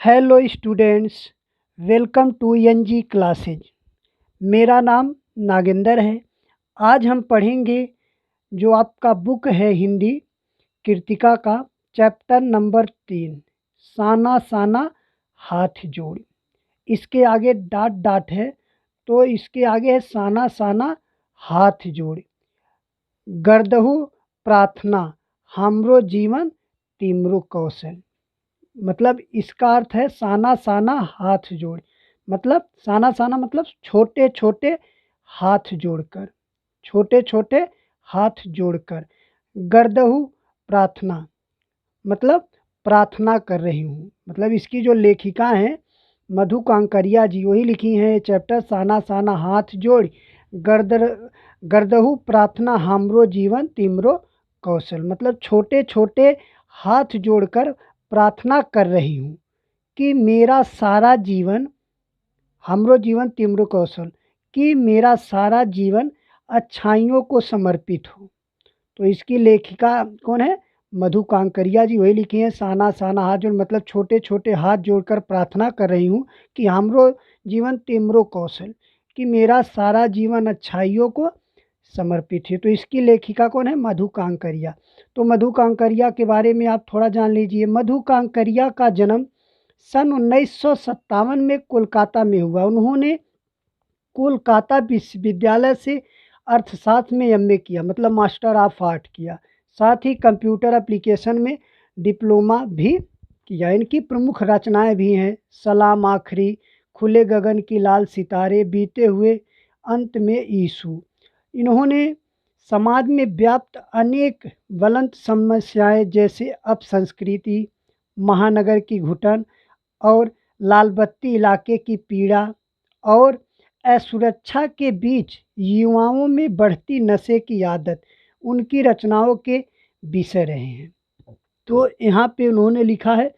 Hello students, welcome to NG classes. मेरा नाम नागेंद्र है। आज हम पढ़ेंगे जो आपका बुक है हिंदी कृतिका का चैप्टर नंबर 3, साना साना हाथ जोड़। इसके आगे डाट डाट है, तो इसके आगे है साना साना हाथ जोड़। गर्दहु प्रार्थना हमरो जीवन तिमरो कौशल। मतलब इसका अर्थ है साना साना हाथ जोड़। मतलब साना साना मतलब छोटे छोटे हाथ जोड़कर, छोटे छोटे हाथ जोड़कर। गर्दहु प्रार्थना मतलब प्रार्थना कर रही हूँ। मतलब इसकी जो लेखिका हैं मधु कांकरिया जी, वही लिखी हैं ये चैप्टर साना साना हाथ जोड़ गर्दर गर्दहु प्रार्थना हमरो जीवन तिमरो कौशल। मतलब छोटे छोटे हाथ जोड़कर प्रार्थना कर रही हूँ कि मेरा सारा जीवन, हमरो जीवन तिमरो कौशल, कि मेरा सारा जीवन अच्छाइयों को समर्पित हो। तो इसकी लेखिका कौन है? मधु कांकरिया जी, वही लिखी हैं साना साना हाथ जोड़। मतलब छोटे छोटे हाथ जोड़कर प्रार्थना कर रही हूँ कि हमरो जीवन तिमरो कौशल, कि मेरा सारा जीवन अच्छाइयों को समर्पित है। तो इसकी लेखिका कौन है? मधु कांकरिया। तो मधु कांकरिया के बारे में आप थोड़ा जान लीजिए। मधु कांकरिया का जन्म सन 1957 में कोलकाता में हुआ। उन्होंने कोलकाता विश्वविद्यालय से अर्थशास्त्र में एमए किया, मतलब मास्टर ऑफ आर्ट किया। साथ ही कंप्यूटर एप्लीकेशन में डिप्लोमा भी किया। इनकी प्रमुख रचनाएं भी हैं सलाम आखिरी, खुले गगन की लाल सितारे, बीते हुए अंत में ईशु। इन्होंने समाज में व्याप्त अनेक ज्वलंत समस्याएं जैसे अपसंस्कृति, महानगर की घुटन और लाल बत्ती इलाके की पीड़ा और असुरक्षा के बीच युवाओं में बढ़ती नशे की आदत उनकी रचनाओं के विषय रहे हैं। तो यहाँ पे उन्होंने लिखा है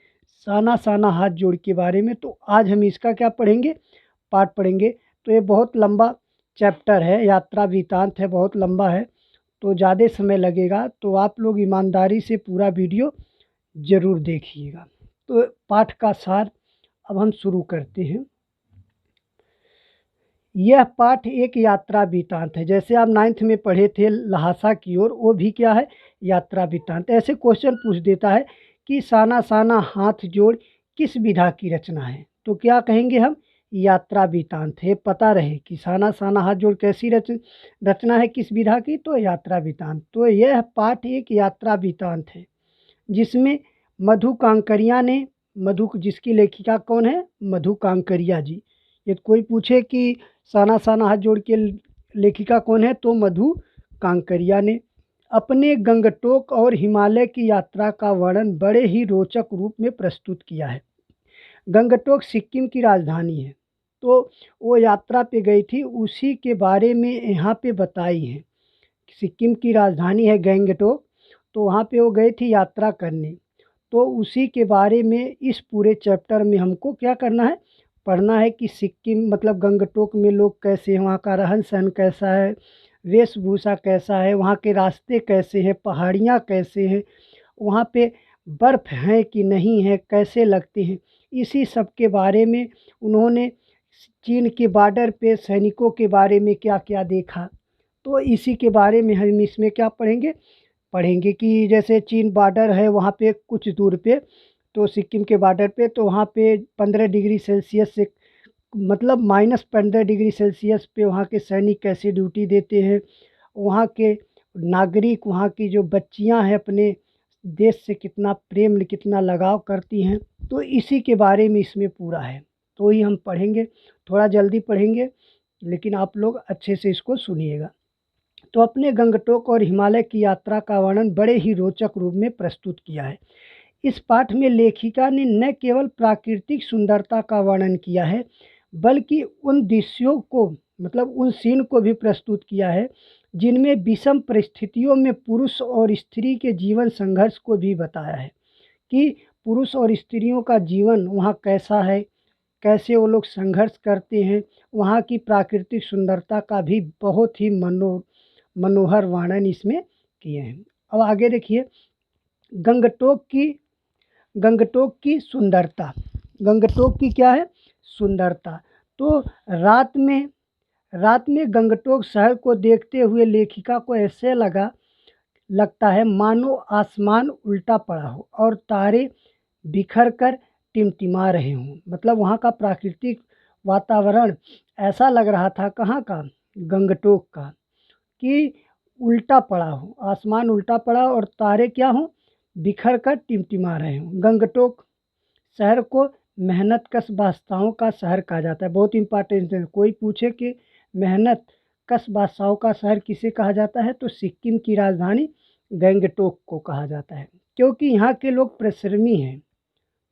साना साना हाथ जोड़ के बारे में। तो आज हम इसका क्या पढ़ेंगे? पाठ पढ़ेंगे। तो ये बहुत लंबा चैप्टर है, यात्रा वृतांत है, बहुत लंबा है, तो ज़्यादा समय लगेगा। तो आप लोग ईमानदारी से पूरा वीडियो ज़रूर देखिएगा। तो पाठ का सार अब हम शुरू करते हैं। यह पाठ एक यात्रा वृतांत है। जैसे आप 9th में पढ़े थे लहासा की ओर, वो भी क्या है? यात्रा वृतांत। ऐसे क्वेश्चन पूछ देता है कि साना साना हाथ जोड़ किस विधा की रचना है, तो क्या कहेंगे हम? यात्रा वृतांत है। पता रहे कि साना साना हाथ जोड़ कैसी रचना है, किस विधा की? तो यात्रा वृतांत। तो यह पाठ एक यात्रा वृतांत है जिसमें मधु कांकरिया ने, मधु जिसकी लेखिका कौन है? मधु कांकरिया जी। ये कोई पूछे कि साना साना हाथ जोड़ के लेखिका कौन है, तो मधु कांकरिया ने अपने गंगटोक और हिमालय की यात्रा का वर्णन बड़े ही रोचक रूप में प्रस्तुत किया है। गंगटोक सिक्किम की राजधानी है, तो वो यात्रा पे गई थी, उसी के बारे में यहाँ पे बताई है। सिक्किम की राजधानी है गंगटोक, तो वहाँ पे वो गई थी यात्रा करने। तो उसी के बारे में इस पूरे चैप्टर में हमको क्या करना है? पढ़ना है कि सिक्किम मतलब गंगटोक में लोग कैसे हैं, वहाँ का रहन सहन कैसा है, वेशभूषा कैसा है, वहाँ के रास्ते कैसे हैं, पहाड़ियाँ कैसे हैं, वहाँ पे बर्फ़ है कि नहीं है, कैसे लगते हैं। इसी सब के बारे में उन्होंने चीन के बॉर्डर पे सैनिकों के बारे में क्या क्या देखा, तो इसी के बारे में हम इसमें क्या पढ़ेंगे कि जैसे चीन बॉर्डर है वहाँ पे कुछ दूर पे, तो सिक्किम के बॉर्डर पे, तो वहाँ पे 15 डिग्री सेल्सियस से मतलब -15 डिग्री सेल्सियस पे वहाँ के सैनिक कैसे ड्यूटी देते हैं। वहाँ के नागरिक, वहाँ की जो बच्चियाँ हैं अपने देश से कितना प्रेम, कितना लगाव करती हैं। तो इसी के बारे में इसमें पूरा है, तो ही हम पढ़ेंगे। थोड़ा जल्दी पढ़ेंगे लेकिन आप लोग अच्छे से इसको सुनिएगा। तो अपने गंगटोक और हिमालय की यात्रा का वर्णन बड़े ही रोचक रूप में प्रस्तुत किया है। इस पाठ में लेखिका ने न केवल प्राकृतिक सुंदरता का वर्णन किया है, बल्कि उन दृश्यों को मतलब उन सीन को भी प्रस्तुत किया है जिनमें विषम परिस्थितियों में पुरुष और स्त्री के जीवन संघर्ष को भी बताया है कि पुरुष और स्त्रियों का जीवन वहाँ कैसा है, कैसे वो लोग संघर्ष करते हैं। वहाँ की प्राकृतिक सुंदरता का भी बहुत ही मनोहर वर्णन इसमें किए हैं। अब आगे देखिए, गंगटोक की सुंदरता। गंगटोक की क्या है, सुंदरता। तो रात में गंगटोक शहर को देखते हुए लेखिका को ऐसे लगता है मानो आसमान उल्टा पड़ा हो और तारे बिखर कर टिमटिमा रहे हों। मतलब वहाँ का प्राकृतिक वातावरण ऐसा लग रहा था, कहाँ का, गंगटोक का, कि उल्टा पड़ा हो, आसमान उल्टा पड़ा और तारे क्या हों, बिखर कर टिमटिमा रहे हों। गंगटोक शहर को मेहनत कश बादशाहों का शहर कहा जाता है। बहुत इंपॉर्टेंट है, कोई पूछे कि मेहनत कश बादशाहों का शहर किसे कहा जाता है, तो सिक्किम की राजधानी गंगटोक को कहा जाता है, क्योंकि यहाँ के लोग परिश्रमी हैं,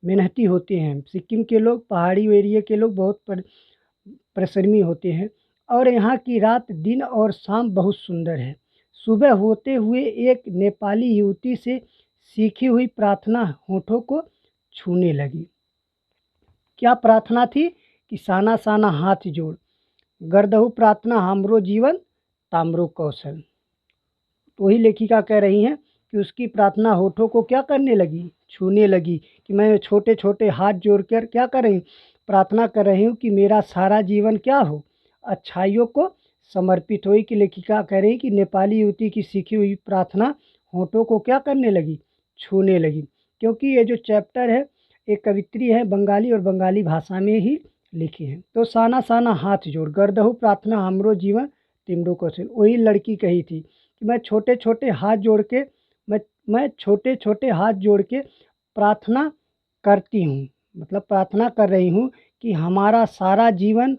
मेहनती होते हैं। सिक्किम के लोग, पहाड़ी एरिया के लोग बहुत परिश्रमी होते हैं। और यहाँ की रात दिन और शाम बहुत सुंदर है। सुबह होते हुए एक नेपाली युवती से सीखी हुई प्रार्थना होठों को छूने लगी। क्या प्रार्थना थी कि साना साना हाथ जोड़, गर्दहु प्रार्थना हमरो जीवन ताम्रो कौशल। तो वही लेखिका कह रही हैं कि उसकी प्रार्थना होठों को क्या करने लगी, छूने लगी, कि मैं छोटे छोटे हाथ जोड़कर क्या कर रही हूँ, प्रार्थना कर रही हूँ कि मेरा सारा जीवन क्या हो, अच्छाइयों को समर्पित हो। कि लेखिका कह रही कि नेपाली युवती की सीखी हुई प्रार्थना होठों को क्या करने लगी, छूने लगी। क्योंकि ये जो चैप्टर है एक कवित्री है, बंगाली और बंगाली भाषा में ही लिखी है। तो साना साना हाथ जोड़, गर्दहु प्रार्थना हमरो जीवन तिमरो कौशल। वही लड़की कही थी कि मैं छोटे छोटे हाथ जोड़ के मैं छोटे छोटे हाथ जोड़ के प्रार्थना करती हूँ, मतलब प्रार्थना कर रही हूँ कि हमारा सारा जीवन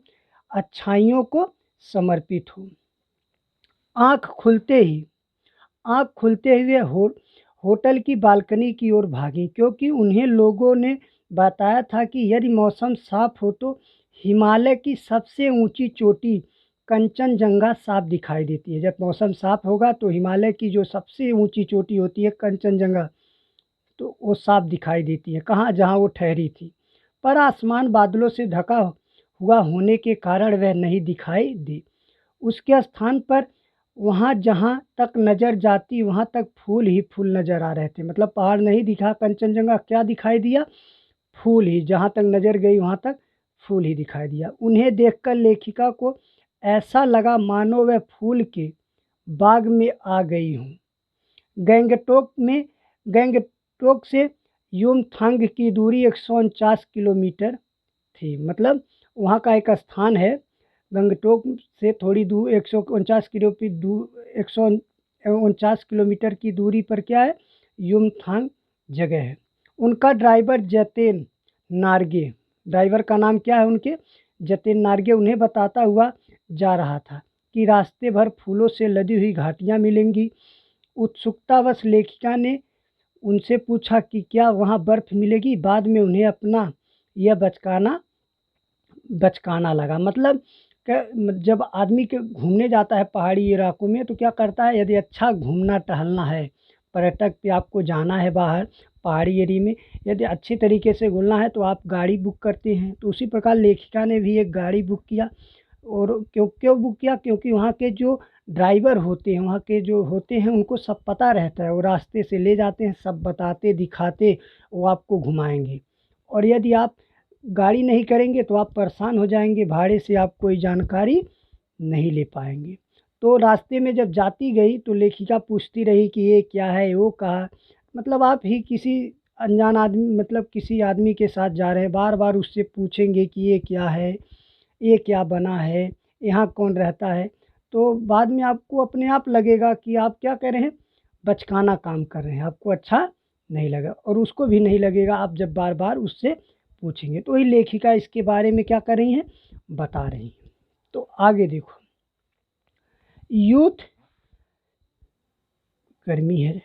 अच्छाइयों को समर्पित हो। आँख खुलते हुए होटल की बालकनी की ओर भागी, क्योंकि उन्हें लोगों ने बताया था कि यदि मौसम साफ हो तो हिमालय की सबसे ऊंची चोटी कंचनजंगा साफ दिखाई देती है। जब मौसम साफ होगा तो हिमालय की जो सबसे ऊंची चोटी होती है कंचनजंगा, तो वो साफ दिखाई देती है। कहाँ, जहाँ वो ठहरी थी। पर आसमान बादलों से ढका हुआ होने के कारण वह नहीं दिखाई दी। उसके स्थान पर वहाँ जहाँ तक नज़र जाती वहाँ तक फूल ही फूल नज़र आ रहे थे। मतलब पहाड़ नहीं दिखा, कंचनजंगा, क्या दिखाई दिया, फूल ही, जहाँ तक नज़र गई वहाँ तक फूल ही दिखाई दिया। उन्हें देखकर लेखिका को ऐसा लगा मानो वह फूल के बाग में आ गई हूँ। गंगटोक से युमथांग की दूरी 149 किलोमीटर थी। मतलब वहाँ का एक स्थान है, गंगटोक से थोड़ी दूर 149 किलोमीटर की दूरी पर क्या है, युमथांग जगह है। उनका ड्राइवर जतेन नार्गे, ड्राइवर का नाम क्या है उनके, जतेन नार्गे, उन्हें बताता हुआ जा रहा था कि रास्ते भर फूलों से लदी हुई घाटियाँ मिलेंगी। उत्सुकतावश लेखिका ने उनसे पूछा कि क्या वहाँ बर्फ़ मिलेगी। बाद में उन्हें अपना यह बचकाना लगा। मतलब जब आदमी के घूमने जाता है पहाड़ी इलाकों में तो क्या करता है, यदि अच्छा घूमना टहलना है, पर्यटक पे आपको जाना है बाहर पहाड़ी एरिया में, यदि अच्छी तरीके से घूमना है तो आप गाड़ी बुक करते हैं। तो उसी प्रकार लेखिका ने भी एक गाड़ी बुक किया। और क्यों बुक किया, क्योंकि वहाँ के जो ड्राइवर होते हैं, वहाँ के जो होते हैं, उनको सब पता रहता है, वो रास्ते से ले जाते हैं, सब बताते दिखाते वो आपको घुमाएंगे। और यदि आप गाड़ी नहीं करेंगे तो आप परेशान हो जाएंगे, भाड़े से आप कोई जानकारी नहीं ले पाएंगे। तो रास्ते में जब जाती गई तो लेखिका पूछती रही कि ये क्या है, वो कहा। मतलब आप ही किसी अनजान आदमी, मतलब किसी आदमी के साथ जा रहे हैं, बार बार उससे पूछेंगे कि ये क्या है, ये क्या बना है, यहाँ कौन रहता है, तो बाद में आपको अपने आप लगेगा कि आप क्या कर रहे हैं, बचकाना काम कर रहे हैं, आपको अच्छा नहीं लगा, और उसको भी नहीं लगेगा आप जब बार बार उससे पूछेंगे। तो वही लेखिका इसके बारे में क्या कर रही हैं, बता रही हैं। तो आगे देखो, यूथ, गर्मी है,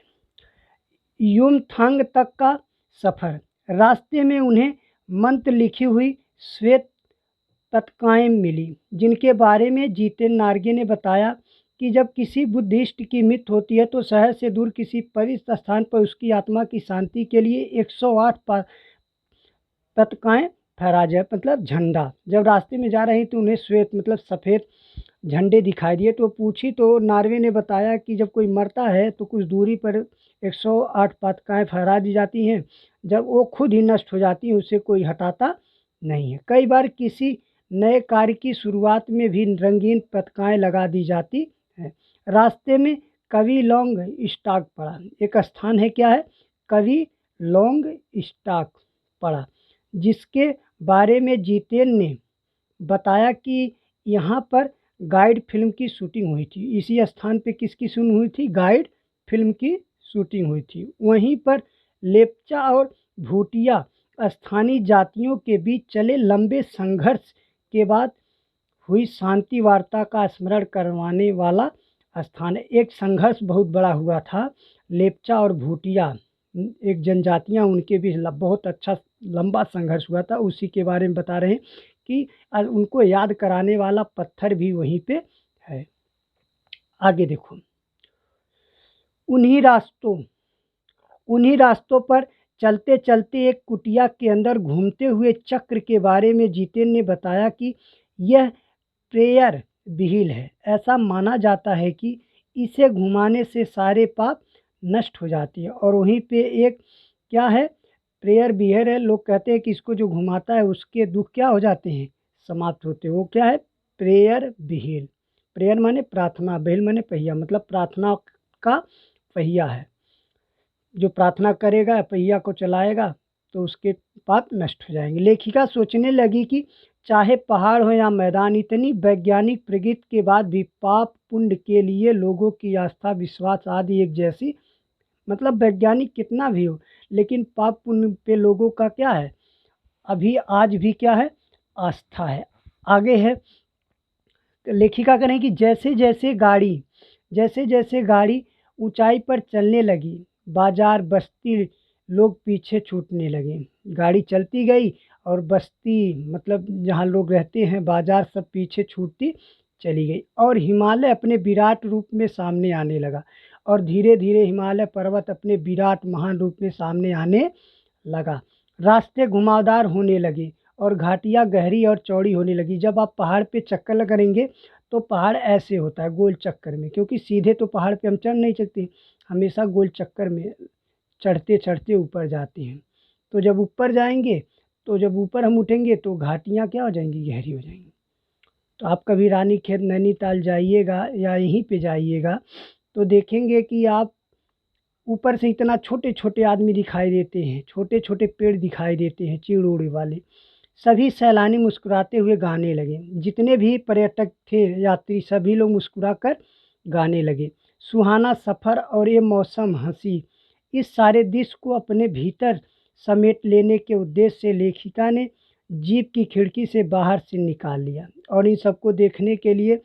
युमथांग तक का सफ़र। रास्ते में उन्हें मंत्र लिखी हुई श्वेत पत्रिकाएँ मिली, जिनके बारे में जितेन नार्गे ने बताया कि जब किसी बुद्धिस्ट की मृत्यु होती है तो शहर से दूर किसी पवित्र स्थान पर उसकी आत्मा की शांति के लिए 108 पताकाएँ फहरा जाए, मतलब झंडा। जब रास्ते में जा रही तो उन्हें श्वेत मतलब सफ़ेद झंडे दिखाई दिए। तो पूछी तो नार्वे ने बताया कि जब कोई मरता है तो कुछ दूरी पर 108 पादुकाएँ फहरा दी जाती हैं, जब वो खुद ही नष्ट हो जाती हैं, उसे कोई हटाता नहीं है। कई बार किसी नए कार्य की शुरुआत में भी रंगीन पताकाएँ लगा दी जाती हैं। रास्ते में कवि लॉन्ग स्टॉक पड़ा, एक स्थान है, क्या है, कवि लॉन्ग स्टॉक पड़ा, जिसके बारे में जितेन ने बताया कि यहाँ पर गाइड फिल्म की शूटिंग हुई थी। इसी स्थान पे किसकी शूटिंग हुई थी? गाइड फिल्म की शूटिंग हुई थी। वहीं पर लेप्चा और भूटिया स्थानीय जातियों के बीच चले लंबे संघर्ष के बाद हुई शांति वार्ता का स्मरण करवाने वाला स्थान है। एक संघर्ष बहुत बड़ा हुआ था, लेप्चा और भूटिया एक जनजातियां, उनके बीच बहुत अच्छा लंबा संघर्ष हुआ था। उसी के बारे में बता रहे हैं कि उनको याद कराने वाला पत्थर भी वहीं पे है। आगे देखो, उन्हीं रास्तों पर चलते चलते एक कुटिया के अंदर घूमते हुए चक्र के बारे में जितेन ने बताया कि यह प्रेयर व्हील है। ऐसा माना जाता है कि इसे घुमाने से सारे पाप नष्ट हो जाती है। और वहीं पे एक क्या है, प्रेयर व्हील है। लोग कहते हैं कि इसको जो घुमाता है उसके दुख क्या हो जाते हैं, समाप्त होते हैं। वो क्या है, प्रेयर व्हील। प्रेयर माने प्रार्थना, व्हील माने पहिया, मतलब प्रार्थना का पहिया है। जो प्रार्थना करेगा, पहिया को चलाएगा, तो उसके पाप नष्ट हो जाएंगे। लेखिका सोचने लगी कि चाहे पहाड़ हो या मैदान, इतनी वैज्ञानिक प्रगति के बाद भी पाप पुण्य के लिए लोगों की आस्था विश्वास आदि एक जैसी, मतलब वैज्ञानिक कितना भी हो, लेकिन पाप पुण्य पे लोगों का क्या है, अभी आज भी क्या है, आस्था है। आगे है, लेखिका करें कि जैसे जैसे गाड़ी ऊंचाई पर चलने लगी, बाजार बस्ती लोग पीछे छूटने लगे। गाड़ी चलती गई और बस्ती, मतलब जहाँ लोग रहते हैं, बाजार सब पीछे छूटती चली गई। और हिमालय अपने विराट रूप में सामने आने लगा। और धीरे धीरे हिमालय पर्वत अपने विराट महान रूप में सामने आने लगा। रास्ते घुमावदार होने लगे और घाटियाँ गहरी और चौड़ी होने लगी। जब आप पहाड़ पे चक्कर लगाएंगे तो पहाड़ ऐसे होता है, गोल चक्कर में, क्योंकि सीधे तो पहाड़ पे हम चढ़ नहीं सकते, हमेशा गोल चक्कर में चढ़ते चढ़ते ऊपर जाते हैं। तो जब ऊपर जाएंगे, तो जब ऊपर हम उठेंगे तो घाटियाँ क्या हो जाएंगी, गहरी हो जाएंगी। तो आप कभी रानीखेत नैनीताल जाइएगा या यहीं पे जाइएगा तो देखेंगे कि आप ऊपर से इतना छोटे छोटे आदमी दिखाई देते हैं, छोटे छोटे पेड़ दिखाई देते हैं, चीड़ उड़ वाले। सभी सैलानी मुस्कुराते हुए गाने लगे। जितने भी पर्यटक थे, यात्री, सभी लोग मुस्कुराकर गाने लगे। सुहाना सफ़र और ये मौसम हंसी, इस सारे दृश्य को अपने भीतर समेट लेने के उद्देश्य से लेखिका ने जीप की खिड़की से बाहर से निकाल लिया। और इन सबको देखने के लिए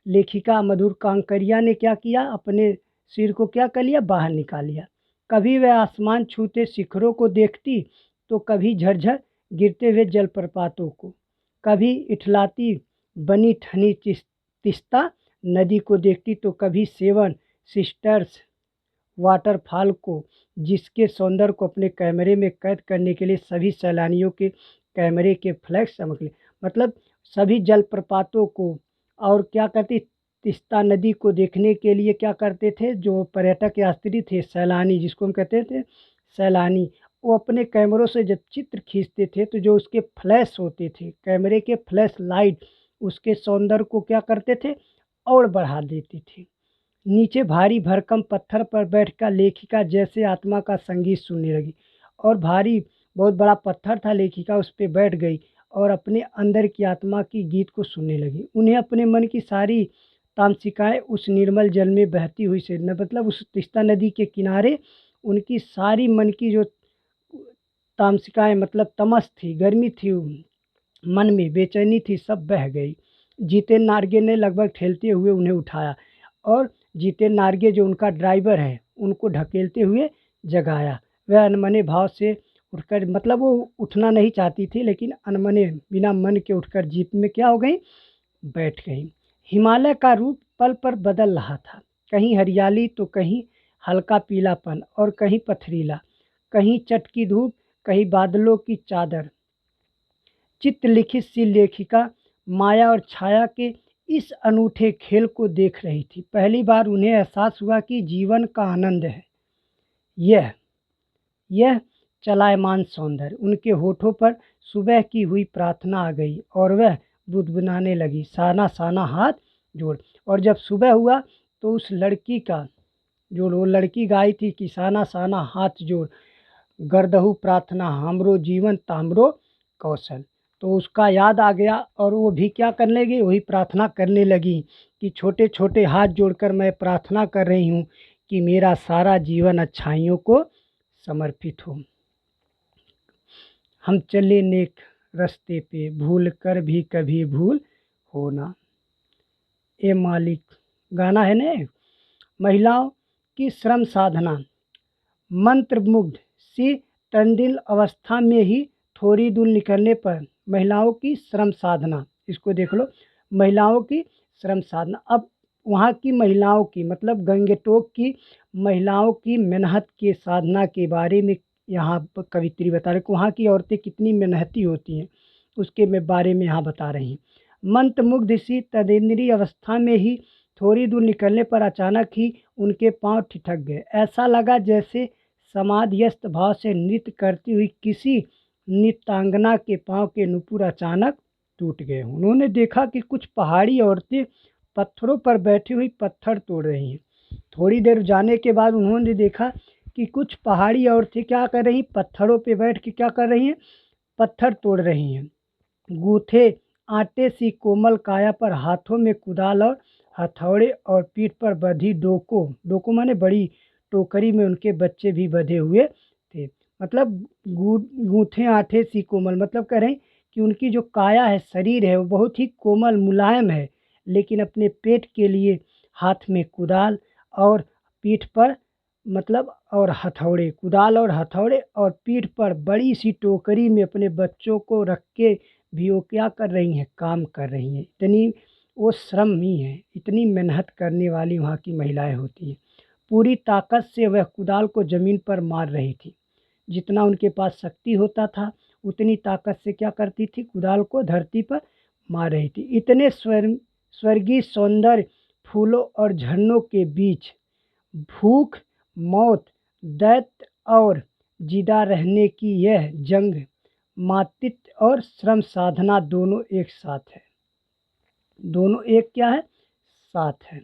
लेखिका मधुर कांकरिया ने क्या किया, अपने सिर को क्या कर लिया, बाहर निकाल लिया। कभी वह आसमान छूते शिखरों को देखती, तो कभी झरझर गिरते हुए जलप्रपातों को, कभी इठलाती बनी ठनी तिस्ता नदी को देखती, तो कभी सेवन सिस्टर्स वाटरफॉल को, जिसके सौंदर्य को अपने कैमरे में कैद करने के लिए सभी सैलानियों के कैमरे के फ्लैश चमक ले, मतलब सभी जलप्रपातों को। और क्या करती, तिस्ता नदी को देखने के लिए क्या करते थे, जो पर्यटक यात्री थे, सैलानी जिसको हम कहते थे सैलानी, वो अपने कैमरों से जब चित्र खींचते थे तो जो उसके फ्लैश होते थे, कैमरे के फ्लैश लाइट, उसके सौंदर्य को क्या करते थे, और बढ़ा देते थे। नीचे भारी भरकम पत्थर पर बैठकर लेखिका जैसे आत्मा का संगीत सुनने लगी। और भारी बहुत बड़ा पत्थर था, लेखिका उस पर बैठ गई और अपने अंदर की आत्मा की गीत को सुनने लगी। उन्हें अपने मन की सारी तामसिकाएँ उस निर्मल जल में बहती हुई से, मतलब उस तिस्ता नदी के किनारे उनकी सारी मन की जो तामसिकाएँ, मतलब तमस थी, गर्मी थी, मन में बेचैनी थी, सब बह गई। जितेन नार्गे ने लगभग ठेलते हुए उन्हें उठाया और जितेन नार्गे जो उनका ड्राइवर है, उनको ढकेलते हुए जगाया। वह अनमने भाव से उठकर, मतलब वो उठना नहीं चाहती थी, लेकिन अनमने बिना मन के उठकर जीप में क्या हो गई, बैठ गई। हिमालय का रूप पल पर बदल रहा था, कहीं हरियाली तो कहीं हल्का पीलापन और कहीं पथरीला, कहीं चटकी धूप, कहीं बादलों की चादर। चित्रलिखित सी लेखिका माया और छाया के इस अनूठे खेल को देख रही थी। पहली बार उन्हें एहसास हुआ कि जीवन का आनंद है यह यह चलायमान सौंदर्य। उनके होठों पर सुबह की हुई प्रार्थना आ गई और वह बुदबुदाने लगी, साना साना हाथ जोड़। और जब सुबह हुआ तो उस लड़की का जो वो लड़की गाई थी कि साना साना हाथ जोड़, गर्दहु प्रार्थना हमरो जीवन तामरो कौशल। तो उसका याद आ गया और वो भी क्या करने लगी, वही प्रार्थना करने लगी कि छोटे छोटे हाथ जोड़कर मैं प्रार्थना कर रही हूँ कि मेरा सारा जीवन अच्छाइयों को समर्पित हो। हम चले नेक रास्ते पे, भूल कर भी कभी भूल होना। ए मालिक गाना है ने। महिलाओं की श्रम साधना। मंत्रमुग्ध सी टंडिल अवस्था में ही थोड़ी दूर निकलने पर महिलाओं की श्रम साधना, इसको देख लो, महिलाओं की श्रम साधना। अब वहाँ की महिलाओं की मतलब गंगटोक की महिलाओं की मेहनत के साधना के बारे में यहाँ पर कवित्री बता रहे कि वहाँ की औरतें कितनी मेहनती होती हैं, उसके में बारे में यहाँ बता रही हैं। मंत्रमुग्ध सी तदेंद्रीय अवस्था में ही थोड़ी दूर निकलने पर अचानक ही उनके पांव ठिठक गए। ऐसा लगा जैसे समाधिस्थ भाव से नृत्य करती हुई किसी नृत्यांगना के पांव के नुपुर अचानक टूट गए। उन्होंने देखा कि कुछ पहाड़ी औरतें पत्थरों पर बैठी हुई पत्थर तोड़ रही हैं। थोड़ी देर जाने के बाद उन्होंने देखा कि कुछ पहाड़ी औरतें क्या कर रही, पत्थरों पर बैठ के क्या कर रही हैं, पत्थर तोड़ रही हैं। गूथे आटे सी कोमल काया पर हाथों में कुदाल और हथौड़े और पीठ पर बंधी डोको माने बड़ी टोकरी में उनके बच्चे भी बंधे हुए थे। मतलब गूथे आटे सी कोमल मतलब कह रहे हैं कि उनकी जो काया है, शरीर है, वो बहुत ही कोमल मुलायम है, लेकिन अपने पेट के लिए हाथ में कुदाल और पीठ पर मतलब और हथौड़े, कुदाल और हथौड़े और पीठ पर बड़ी सी टोकरी में अपने बच्चों को रख के भी वो क्या कर रही हैं, काम कर रही हैं। इतनी वो श्रमी हैं, इतनी मेहनत करने वाली वहाँ की महिलाएं होती हैं। पूरी ताकत से वह कुदाल को ज़मीन पर मार रही थी। जितना उनके पास शक्ति होता था उतनी ताकत से क्या करती थी, कुदाल को धरती पर मार रही थी। इतने स्वर्गीय सौंदर्य फूलों और झरनों के बीच भूख, मौत, दैत्य और जिदा रहने की यह जंग मातृत्व और श्रम साधना दोनों एक साथ है। दोनों एक क्या है, साथ है।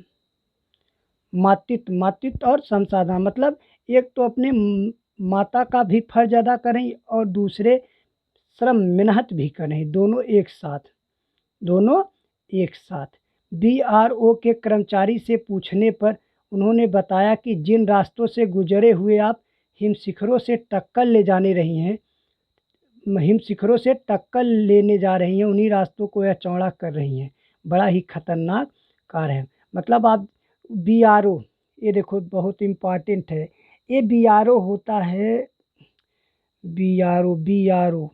मातृत्व और श्रम साधना मतलब एक तो अपने माता का भी फर्ज अदा करें और दूसरे श्रम मेहनत भी करें, दोनों एक साथ, दोनों एक साथ। BRO के कर्मचारी से पूछने पर उन्होंने बताया कि जिन रास्तों से गुजरे हुए आप हिम शिखरों से टक्कर ले जाने रही हैं, हिम शिखरों से टक्कर लेने जा रही हैं, उन्हीं रास्तों को यह चौड़ा कर रही हैं। बड़ा ही खतरनाक कार्य है। मतलब आप BRO, ये देखो बहुत इम्पॉर्टेंट है, ये BRO होता है, BRO,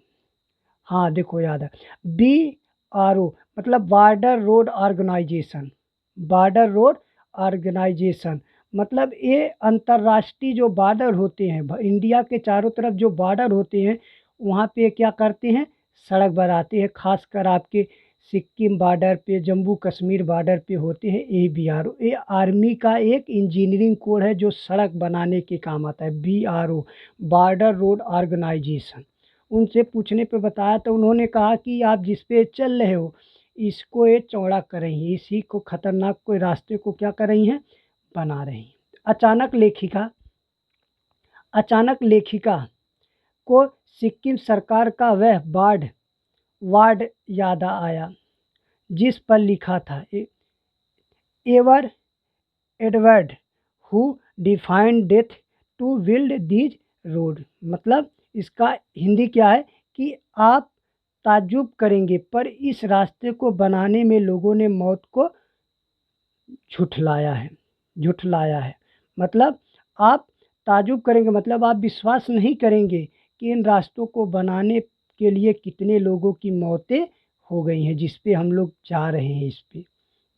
हाँ देखो याद है, BRO मतलब border road organisation, border road organisation मतलब ये अंतर्राष्ट्रीय जो बॉर्डर होते हैं, इंडिया के चारों तरफ जो बॉर्डर होते हैं, वहाँ पे क्या करते हैं, सड़क बनाते हैं। खासकर आपके सिक्किम बॉर्डर पे, जम्मू कश्मीर बॉर्डर पे होते हैं ये BRO। ये आर्मी का एक इंजीनियरिंग कोड है जो सड़क बनाने के काम आता है। BRO border road organisation. उनसे पूछने पे बताया तो उन्होंने कहा कि आप जिस पे चल रहे हो इसको ये चौड़ा कर रही हैं, इसी को खतरनाक कोई रास्ते को क्या कर रही हैं, बना रही हैं। अचानक लेखिका को सिक्किम सरकार का वह वार्ड याद आया जिस पर लिखा था ever Edward who defied death to build these road. मतलब इसका हिंदी क्या है कि आप ताज्जुब करेंगे पर इस रास्ते को बनाने में लोगों ने मौत को झुठलाया है। मतलब आप ताज्जुब करेंगे, मतलब आप विश्वास नहीं करेंगे कि इन रास्तों को बनाने के लिए कितने लोगों की मौतें हो गई हैं, जिस पे हम लोग जा रहे हैं, इस पे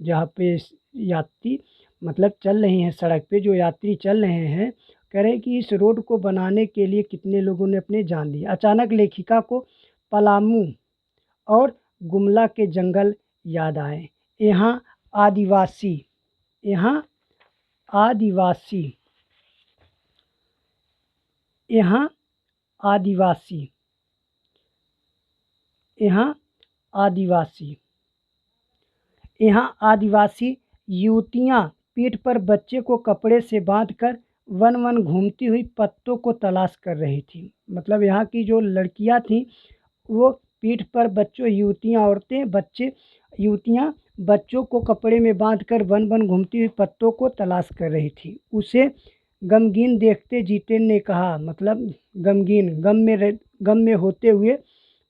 जहाँ पे यात्री मतलब चल रहे हैं, सड़क पे जो यात्री चल रहे हैं, कह रहे हैं कि इस रोड को बनाने के लिए कितने लोगों ने अपने जान दिए। अचानक लेखिका को पलामू और गुमला के जंगल याद आए। यहाँ आदिवासी यहाँ आदिवासी, यहाँ आदिवासी, यहाँ आदिवासी युवतियाँ पीठ पर बच्चे को कपड़े से बांधकर वन वन घूमती हुई पत्तों को तलाश कर रही थी। मतलब यहाँ की जो लड़कियाँ थीं वो पीठ पर बच्चों, युवतियाँ, औरतें, बच्चे, युवतियाँ बच्चों को कपड़े में बांधकर वन वन घूमती हुई पत्तों को तलाश कर रही थी। उसे गमगीन देखते जितेंद्र ने कहा, मतलब गमगीन, गम में होते हुए,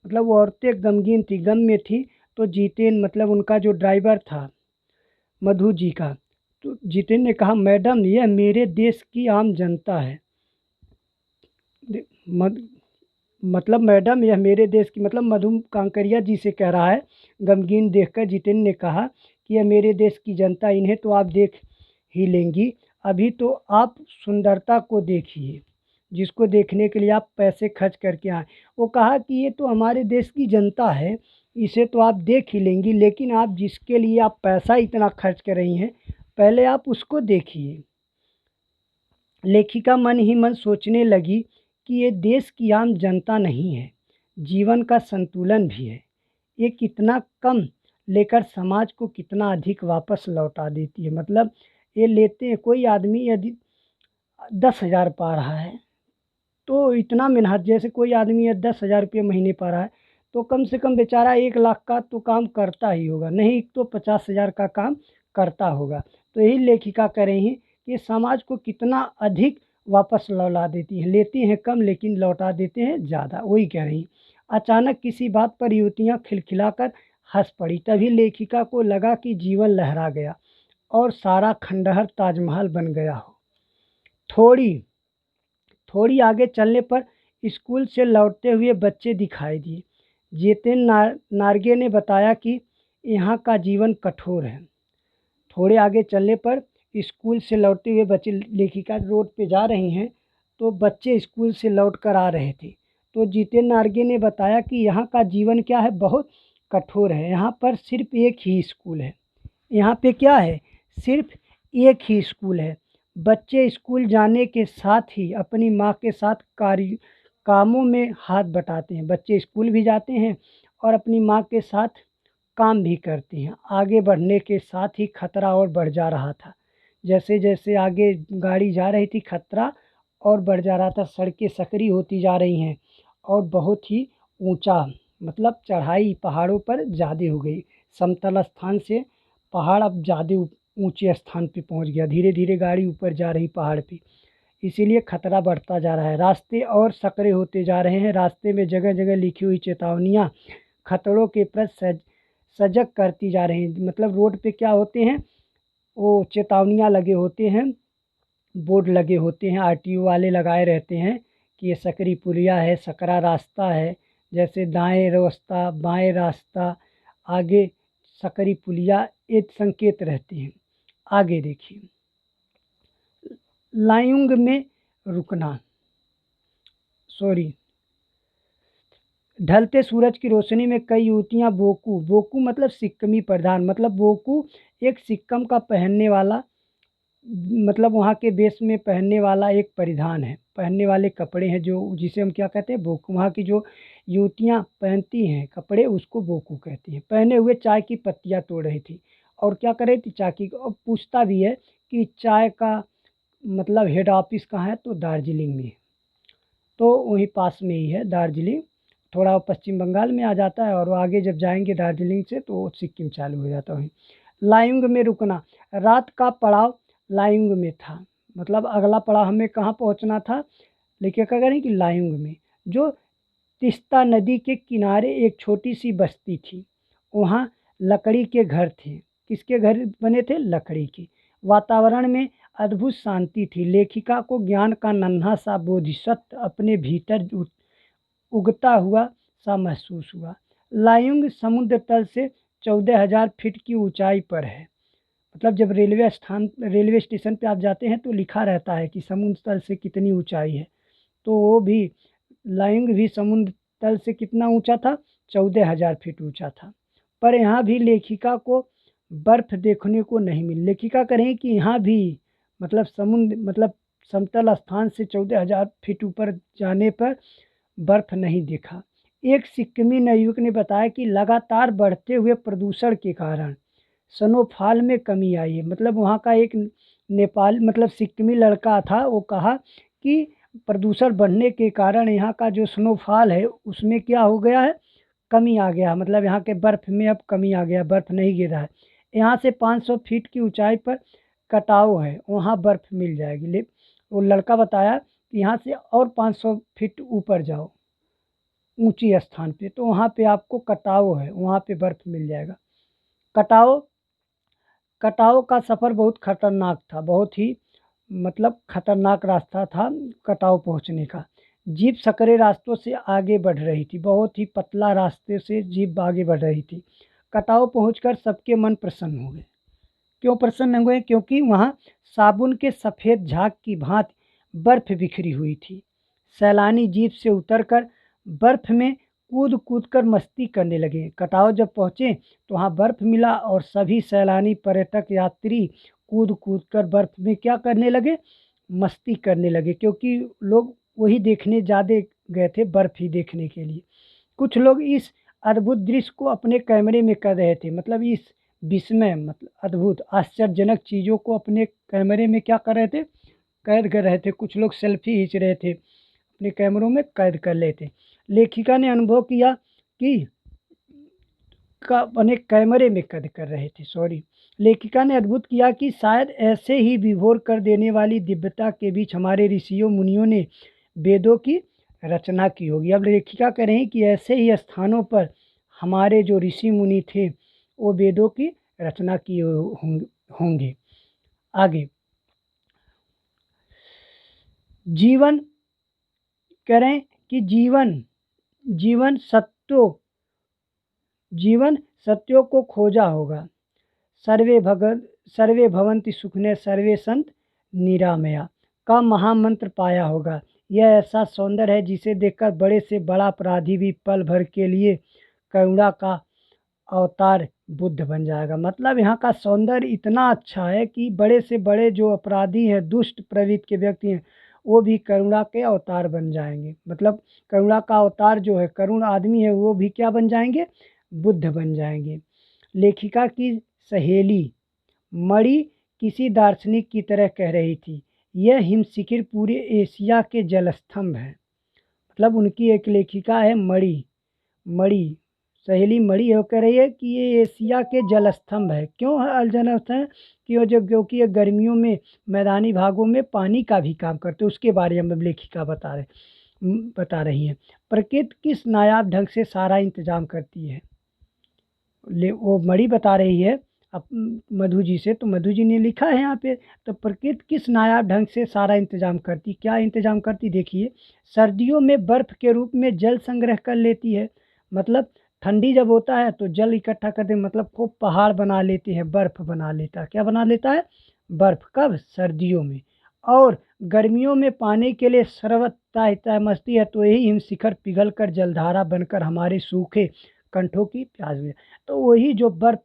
मतलब वो औरतें गमगीन थी, गम में थी। तो जितेंद्र मतलब उनका जो ड्राइवर था मधु जी का, तो जितेंद्र ने कहा, मैडम यह मेरे देश की आम जनता है। मध- मतलब मैडम यह मेरे देश की, मतलब मधु कांकरिया जी से कह रहा है। गमगीन देखकर जितेंद्र ने कहा कि यह मेरे देश की जनता, इन्हें तो आप देख ही लेंगी। अभी तो आप सुंदरता को देखिए, जिसको देखने के लिए आप पैसे खर्च करके आए। वो कहा कि ये तो हमारे देश की जनता है, इसे तो आप देख ही लेंगी, लेकिन आप जिसके लिए आप पैसा इतना खर्च कर रही हैं, पहले आप उसको देखिए। लेखिका मन ही मन सोचने लगी कि ये देश की आम जनता नहीं है, जीवन का संतुलन भी है। ये कितना कम लेकर समाज को कितना अधिक वापस लौटा देती है। मतलब ये लेते हैं, कोई आदमी यदि 10,000 पा रहा है तो इतना मेहनत, जैसे कोई आदमी है 10,000 रुपये महीने पा रहा है तो कम से कम बेचारा 1 लाख का तो काम करता ही होगा, नहीं तो 50,000 का काम करता होगा। तो यही लेखिका कह रही हैं कि समाज को कितना अधिक वापस लौटा देती है, लेती हैं कम लेकिन लौटा देते हैं ज़्यादा, वही कह रही हैं। अचानक किसी बात पर युवतियाँ खिलखिलाकर हंस पड़ी। तभी लेखिका को लगा कि जीवन लहरा गया और सारा खंडहर ताजमहल बन गया हो। थोड़ी थोड़ी आगे चलने पर स्कूल से लौटते हुए बच्चे दिखाई दिए। नार्गे ने बताया कि यहाँ का जीवन कठोर है। थोड़े आगे चलने पर स्कूल से लौटते हुए बच्चे, लेखिका रोड पे जा रही हैं तो बच्चे स्कूल से लौट कर आ रहे थे। तो जितेंद्र नार्गे ने बताया कि यहाँ का जीवन क्या है, बहुत कठोर है। यहाँ पर सिर्फ एक ही स्कूल है, यहाँ पे क्या है, सिर्फ एक ही स्कूल है। बच्चे स्कूल जाने के साथ ही अपनी माँ के साथ कामों में हाथ बटाते हैं। बच्चे स्कूल भी जाते हैं और अपनी माँ के साथ काम भी करते हैं। आगे बढ़ने के साथ ही खतरा और बढ़ जा रहा था। जैसे जैसे आगे गाड़ी जा रही थी, खतरा और बढ़ जा रहा था। सड़कें सकरी होती जा रही हैं और बहुत ही ऊंचा, मतलब चढ़ाई पहाड़ों पर ज़्यादा हो गई। समतल स्थान से पहाड़ अब ज़्यादा ऊंचे स्थान पे पहुंच गया। धीरे धीरे गाड़ी ऊपर जा रही पहाड़ पे, इसीलिए खतरा बढ़ता जा रहा है। रास्ते और सकरे होते जा रहे हैं। रास्ते में जगह जगह लिखी हुई चेतावनियाँ खतरों के प्रति सजग करती जा रही हैं। मतलब रोड पे क्या होते हैं, वो चेतावनियाँ लगे होते हैं, बोर्ड लगे होते हैं, आरटीओ वाले लगाए रहते हैं कि ये सकरी पुलिया है, सकरा रास्ता है। जैसे दाएं रास्ता, बाएं रास्ता, आगे सकरी पुलिया, ये संकेत रहते हैं। आगे देखिए, लायुंग में रुकना, सॉरी, ढलते सूरज की रोशनी में कई युवतियां बोकू, बोकू मतलब सिक्कमी प्रधान, मतलब बोकू एक सिक्कम का पहनने वाला, मतलब वहाँ के देश में पहनने वाला एक परिधान है, पहनने वाले कपड़े हैं, जो जिसे हम क्या कहते हैं, बोकू। वहाँ की जो युवतियाँ पहनती हैं कपड़े, उसको बोकू कहती हैं। पहने हुए चाय की पत्तियाँ तोड़ रही थी और क्या कर रही थी, चाय की, और पूछता भी है कि चाय का मतलब हेड ऑफिस कहाँ है, तो दार्जिलिंग में है। तो वहीं पास में ही है दार्जिलिंग, थोड़ा पश्चिम बंगाल में आ जाता है और वो आगे जब जाएंगे दार्जिलिंग से तो सिक्किम चालू हो जाता है। लायुंग में रुकना, रात का पड़ाव लायुंग में था। मतलब अगला पड़ाव हमें कहाँ पहुँचना था, लेकिन क्या करें कि लायुंग में, जो तिस्ता नदी के किनारे एक छोटी सी बस्ती थी। वहाँ लकड़ी के घर थे। किसके घर बने थे, लकड़ी के। वातावरण में अद्भुत शांति थी। लेखिका को ज्ञान का नन्हा सा बोधिसत्व अपने भीतर उगता हुआ सा महसूस हुआ। लायुंग समुद्र तल से 14,000 फीट की ऊंचाई पर है। मतलब जब रेलवे स्टेशन पे आप जाते हैं तो लिखा रहता है कि समुद्र तल से कितनी ऊंचाई है, तो वो भी लायुंग भी समुद्र तल से कितना ऊंचा था, 14,000 फीट ऊंचा था। पर यहाँ भी लेखिका को बर्फ देखने को नहीं मिली। लेखिका करें कि यहाँ भी मतलब समुद्र, मतलब समतल स्थान से 14,000 फीट ऊपर जाने पर बर्फ़ नहीं दिखा। एक सिक्किमी नवयुवक ने बताया कि लगातार बढ़ते हुए प्रदूषण के कारण स्नोफॉल में कमी आई है। मतलब वहाँ का एक नेपाल मतलब सिक्किमी लड़का था, वो कहा कि प्रदूषण बढ़ने के कारण यहाँ का जो स्नोफॉल है उसमें क्या हो गया है, कमी आ गया। मतलब यहाँ के बर्फ़ में अब कमी आ गया, बर्फ़ नहीं गिर रहा है। यहाँ से 500 फीट की ऊंचाई पर कटाव है, वहाँ बर्फ़ मिल जाएगी। ले वो लड़का बताया कि यहाँ से और 500 फीट ऊपर जाओ ऊंची स्थान पे, तो वहाँ पे आपको कटाव है, वहाँ पे बर्फ़ मिल जाएगा। कटाव कटाव का सफ़र बहुत खतरनाक था, बहुत ही मतलब खतरनाक रास्ता था कटाव पहुँचने का। जीप सकरे रास्तों से आगे बढ़ रही थी, बहुत ही पतला रास्ते से जीप आगे बढ़ रही थी। कटाव पहुंचकर सबके मन प्रसन्न हो गए। क्यों प्रसन्न हुए? क्योंकि वहाँ साबुन के सफ़ेद झाग की भांति बर्फ़ बिखरी हुई थी। सैलानी जीप से उतरकर बर्फ़ में कूद कूद कर मस्ती करने लगे। कटाव जब पहुँचे तो वहाँ बर्फ़ मिला और सभी सैलानी पर्यटक यात्री कूद कूद कर बर्फ़ में क्या करने लगे, मस्ती करने लगे। क्योंकि लोग वही देखने ज़्यादा गए थे, बर्फ़ ही देखने के लिए। कुछ लोग इस अद्भुत दृश्य को अपने कैमरे में कर रहे थे। मतलब इस विस्मय मतलब अद्भुत आश्चर्यजनक चीज़ों को अपने कैमरे में क्या कर रहे थे, कैद कर रहे थे। कुछ लोग सेल्फी खींच रहे थे, अपने कैमरों में कैद कर लेते। लेखिका ने अनुभव किया कि का अपने कैमरे में कैद कर रहे थे, सॉरी। लेखिका ने अद्भुत किया कि शायद ऐसे ही विभोर कर देने वाली दिव्यता के बीच हमारे ऋषियों मुनियों ने वेदों की रचना की होगी। अब लेखिका कह रही हैं कि ऐसे ही स्थानों पर हमारे जो ऋषि मुनि थे वो वेदों की रचना किए होंगे। आगे जीवन कह रहे हैं कि जीवन सत्यों को खोजा होगा। सर्वे भवन्ति सुखिनः सर्वे संत निरामया का महामंत्र पाया होगा। यह ऐसा सौंदर्य है जिसे देखकर बड़े से बड़ा अपराधी भी पल भर के लिए करुणा का अवतार बुद्ध बन जाएगा। मतलब यहाँ का सौंदर्य इतना अच्छा है कि बड़े से बड़े जो अपराधी हैं, दुष्ट प्रवृत्ति के व्यक्ति हैं, वो भी करुणा के अवतार बन जाएंगे। मतलब करुणा का अवतार जो है, करुण आदमी है, वो भी क्या बन जाएंगे, बुद्ध बन जाएंगे। लेखिका की सहेली मणि किसी दार्शनिक की तरह कह रही थी, यह हिमशिखर पूरे एशिया के जलस्तंभ है। मतलब उनकी एक लेखिका है मणि सहेली मणि वो कह रही है कि ये एशिया के जलस्तंभ है। क्यों है जलस्तंभ? क्योंकि ये गर्मियों में मैदानी भागों में पानी का भी काम करते हैं, उसके बारे में लेखिका बता रही हैं। प्रकृति किस नायाब ढंग से सारा इंतजाम करती है, वो मणि बता रही है मधु जी से। तो मधु जी ने लिखा है यहाँ पे, तो प्रकृति किस नायाब ढंग से सारा इंतजाम करती, क्या इंतजाम करती? देखिए, सर्दियों में बर्फ़ के रूप में जल संग्रह कर लेती है। मतलब ठंडी जब होता है तो जल इकट्ठा करते, मतलब खूब पहाड़ बना लेते हैं, बर्फ़ बना लेता है। क्या बना लेता है? बर्फ़। कब? सर्दियों में। और गर्मियों में पाने के लिए शरबत मस्ती है, तो यही हिमशिखर पिघल कर जलधारा बनकर हमारे सूखे कंठों की प्यास बुझा। तो वही जो बर्फ़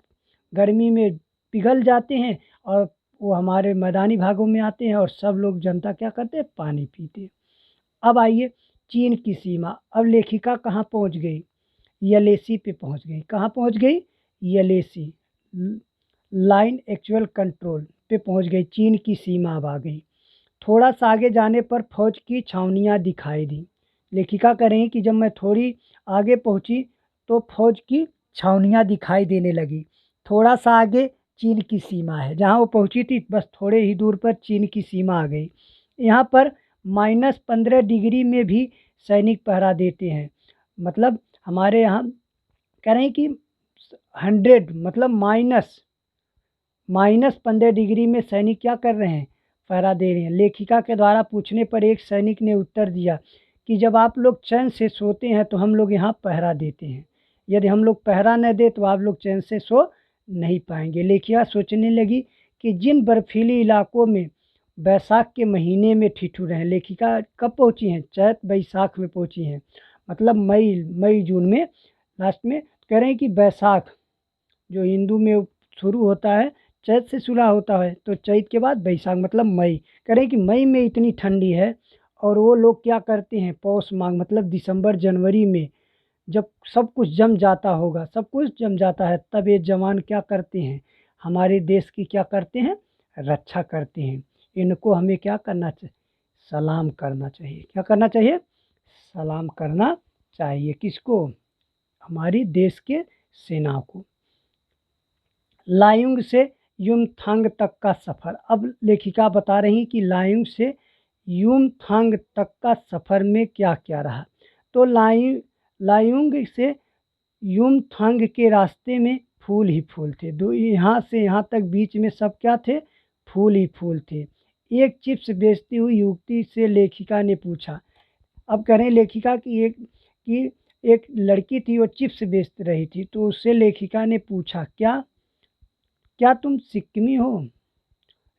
गर्मी में पिघल जाते हैं और वो हमारे मैदानी भागों में आते हैं और सब लोग जनता क्या करते हैं, पानी पीते हैं। अब आइए चीन की सीमा। अब लेखिका कहाँ पहुँच गई? यलेसी पे पहुँच गई। कहाँ पहुँच गई? यलेसी लाइन एक्चुअल कंट्रोल पे पहुँच गई। चीन की सीमा अब आ गई। थोड़ा सा आगे जाने पर फौज की छावनियाँ दिखाई दी। लेखिका कह रही कि जब मैं थोड़ी आगे पहुँची तो फौज की छावनियाँ दिखाई देने लगी। थोड़ा सा आगे चीन की सीमा है, जहाँ वो पहुँची थी बस थोड़े ही दूर पर चीन की सीमा आ गई। यहाँ पर -15 डिग्री में भी सैनिक पहरा देते हैं। मतलब हमारे यहाँ कह रहे हैं कि 100 मतलब -15 डिग्री में सैनिक क्या कर रहे हैं, पहरा दे रहे हैं। लेखिका के द्वारा पूछने पर एक सैनिक ने उत्तर दिया कि जब आप लोग चैन से सोते हैं तो हम लोग यहाँ पहरा देते हैं, यदि हम लोग पहरा न दे तो आप लोग चैन से सो नहीं पाएंगे। लेखिका सोचने लगी कि जिन बर्फीली इलाकों में बैसाख के महीने में ठिठुर हैं। लेखिका कब पहुँची हैं? चैत बैसाख में पहुँची हैं। मतलब मई जून में लास्ट में कह रहे हैं कि बैसाख जो हिंदू में शुरू होता है चैत से शुरू होता है, तो चैत के बाद बैसाख मतलब मई। कह रहे हैं कि मई में इतनी ठंडी है, और वो लोग क्या करते हैं, पौष मांग मतलब दिसंबर जनवरी में जब सब कुछ जम जाता होगा, सब कुछ जम जाता है, तब ये जवान क्या करते हैं, हमारे देश की क्या करते हैं, रक्षा करते हैं। इनको हमें क्या करना चाहिए, सलाम करना चाहिए। क्या करना चाहिए, सलाम करना चाहिए। किसको, हमारी देश के सेना को। लायुंग से युमथांग तक का सफ़र। अब लेखिका बता रही कि लायुंग से युमथांग तक का सफ़र में क्या क्या रहा। तो लायुंग से युमथांग के रास्ते में फूल ही फूल थे। दो यहाँ से यहाँ तक बीच में सब क्या थे, फूल ही फूल थे। एक चिप्स बेचती हुई युवती से लेखिका ने पूछा। अब कह रहे हैं लेखिका कि एक लड़की थी, वो चिप्स बेच रही थी, तो उससे लेखिका ने पूछा, क्या क्या तुम सिक्किमी हो।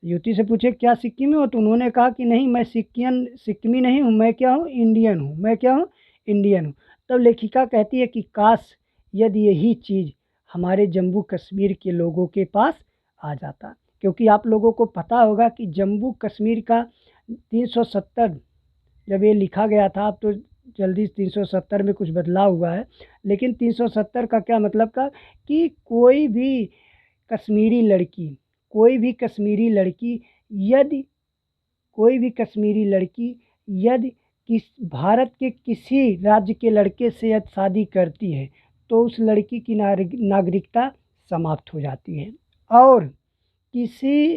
युवती से पूछे क्या सिक्किमी हो, तो उन्होंने कहा कि नहीं, मैं सिक्किमी नहीं हूँ, मैं क्या हूँ, इंडियन हूँ। मैं क्या हूँ, इंडियन हूँ। तब लेखिका कहती है कि काश यदि यही चीज़ हमारे जम्मू कश्मीर के लोगों के पास आ जाता। क्योंकि आप लोगों को पता होगा कि जम्मू कश्मीर का 370 जब ये लिखा गया था, अब तो जल्दी 370 में कुछ बदलाव हुआ है, लेकिन 370 का क्या मतलब का कि कश्मीरी लड़की कोई भी कश्मीरी लड़की यदि कोई भी कश्मीरी लड़की यदि किस भारत के किसी राज्य के लड़के से यदि शादी करती है, तो उस लड़की की नागरिकता समाप्त हो जाती है। और किसी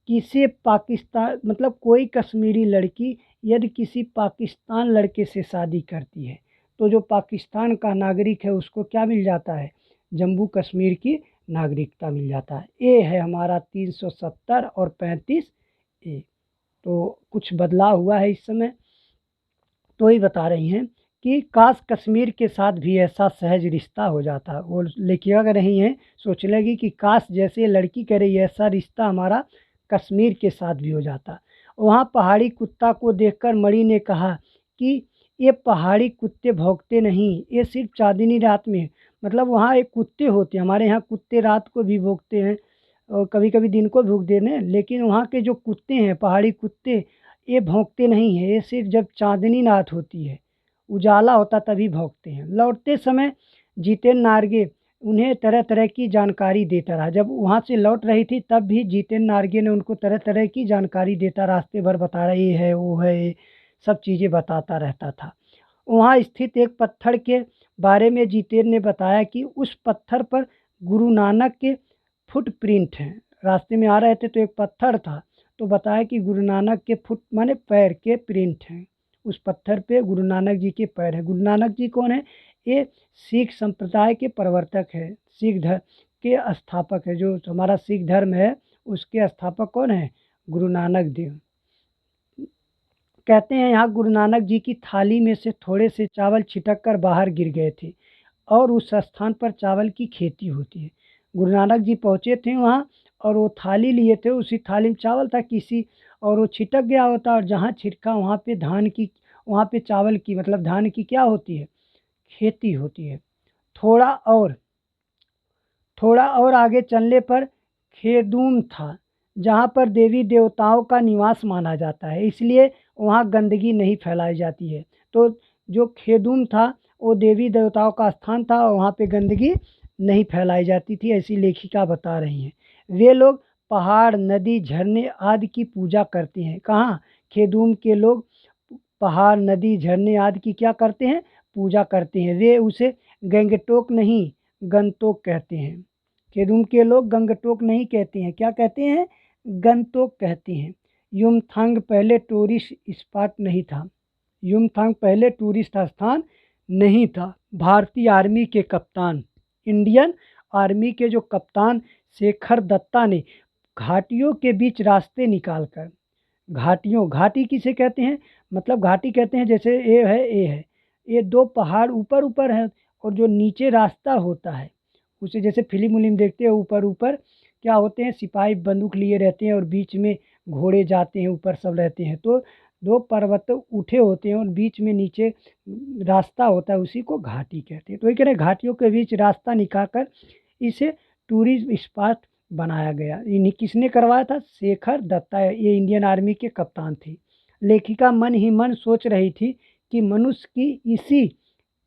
किसी पाकिस्तान मतलब कोई कश्मीरी लड़की यदि किसी पाकिस्तान लड़के से शादी करती है, तो जो पाकिस्तान का नागरिक है उसको क्या मिल जाता है, जम्मू कश्मीर की नागरिकता मिल जाता है। ये है हमारा 370 और 35A। तो कुछ बदलाव हुआ है इस समय। तो ही बता रही हैं कि काश कश्मीर के साथ भी ऐसा सहज रिश्ता हो जाता। वो लेखिका कर रही हैं, सोच लेगी कि काश जैसे लड़की कह रही है ऐसा रिश्ता हमारा कश्मीर के साथ भी हो जाता। वहाँ पहाड़ी कुत्ता को देखकर मणि ने कहा कि ये पहाड़ी कुत्ते भौंकते नहीं, ये सिर्फ चांदनी रात में। मतलब वहाँ एक कुत्ते होते हैं, हमारे यहाँ कुत्ते रात को भी भौंकते हैं और कभी कभी दिन को भौंक देने, लेकिन वहाँ के जो कुत्ते हैं पहाड़ी कुत्ते, ये भौंकते नहीं हैं। ये सिर्फ जब चांदनी रात होती है, उजाला होता तभी भौंकते हैं। लौटते समय जितेन नारगे उन्हें तरह तरह की जानकारी देता रहा। जब वहाँ से लौट रही थी तब भी जितेन नारगे ने उनको तरह तरह की जानकारी देता, रास्ते भर बता रहा ये है वो है, सब चीज़ें बताता रहता था। वहाँ स्थित एक पत्थर के बारे में जितेन ने बताया कि उस पत्थर पर गुरु नानक के फुटप्रिंट हैं। रास्ते में आ रहे थे तो एक पत्थर था, तो बताया कि गुरु नानक के फुट माने पैर के प्रिंट हैं, उस पत्थर पे गुरु नानक जी के पैर हैं। गुरु नानक जी कौन है, ये सिख संप्रदाय के प्रवर्तक है, सिख धर्म के स्थापक है। जो हमारा सिख धर्म है उसके स्थापक कौन है, गुरु नानक देव। कहते हैं यहाँ गुरु नानक जी की थाली में से थोड़े से चावल छिटक कर बाहर गिर गए थे, और उस स्थान पर चावल की खेती होती है। गुरु नानक जी पहुँचे थे वहाँ, और वो थाली लिए थे, उसी थाली में चावल था किसी, और वो छिटक गया होता, और जहाँ छिटका वहाँ पे चावल की मतलब धान की क्या होती है, खेती होती है। थोड़ा और थोड़ा और आगे चलने पर खेदूम था, जहाँ पर देवी देवताओं का निवास माना जाता है, इसलिए वहाँ गंदगी नहीं फैलाई जाती है। तो जो खेदूम था वो देवी देवताओं का स्थान था, और वहाँ पे गंदगी नहीं फैलाई जाती थी, ऐसी लेखिका बता रही हैं। वे लोग पहाड़, नदी, झरने आदि की पूजा करते हैं। कहाँ, खेदूम के लोग पहाड़, नदी, झरने आदि की क्या करते हैं, पूजा करते हैं। वे उसे गंगटोक नहीं, गंतोक कहते हैं। खेदूम के लोग गंगटोक नहीं कहते हैं, क्या कहते हैं, गंतोक कहते हैं। युमथांग पहले टूरिस्ट स्पॉट नहीं था, युमथांग पहले टूरिस्ट स्थान नहीं था। भारतीय आर्मी के कप्तान, इंडियन आर्मी के जो कप्तान शेखर दत्ता ने घाटियों के बीच रास्ते निकालकर, घाटी किसे कहते हैं, मतलब घाटी कहते हैं जैसे ए है, ये दो पहाड़ ऊपर ऊपर है, और जो नीचे रास्ता होता है उसे जैसे फिल्म उलिम देखते हैं, ऊपर ऊपर क्या होते हैं, सिपाही बंदूक लिए रहते हैं और बीच में घोड़े जाते हैं, ऊपर सब रहते हैं। तो दो पर्वत उठे होते हैं और बीच में नीचे रास्ता होता है, उसी को घाटी कहते हैं। तो ये कह रहे हैं घाटियों के बीच रास्ता निकाल कर इसे टूरिस्ट स्पॉट बनाया गया। इन्हीं किसने करवाया था? शेखर दत्ता। ये इंडियन आर्मी के कप्तान थे। लेखिका मन ही मन सोच रही थी कि मनुष्य की इसी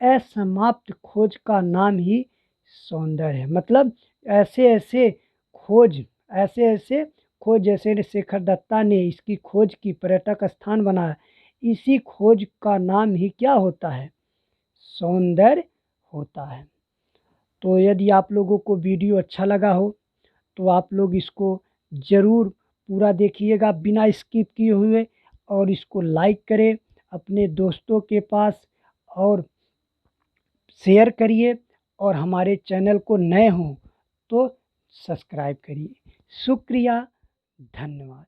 असमाप्त खोज का नाम ही सौंदर्य है। मतलब ऐसे ऐसे खोज, ऐसे ऐसे खोज जैसे शेखर दत्ता ने इसकी खोज की, पर्यटक स्थान बनाया, इसी खोज का नाम ही क्या होता है? सौंदर्य होता है। तो यदि आप लोगों को वीडियो अच्छा लगा हो तो आप लोग इसको ज़रूर पूरा देखिएगा बिना स्किप किए हुए, और इसको लाइक करें अपने दोस्तों के पास, और शेयर करिए, और हमारे चैनल को नए हों तो सब्सक्राइब करिए। शुक्रिया, धन्यवाद।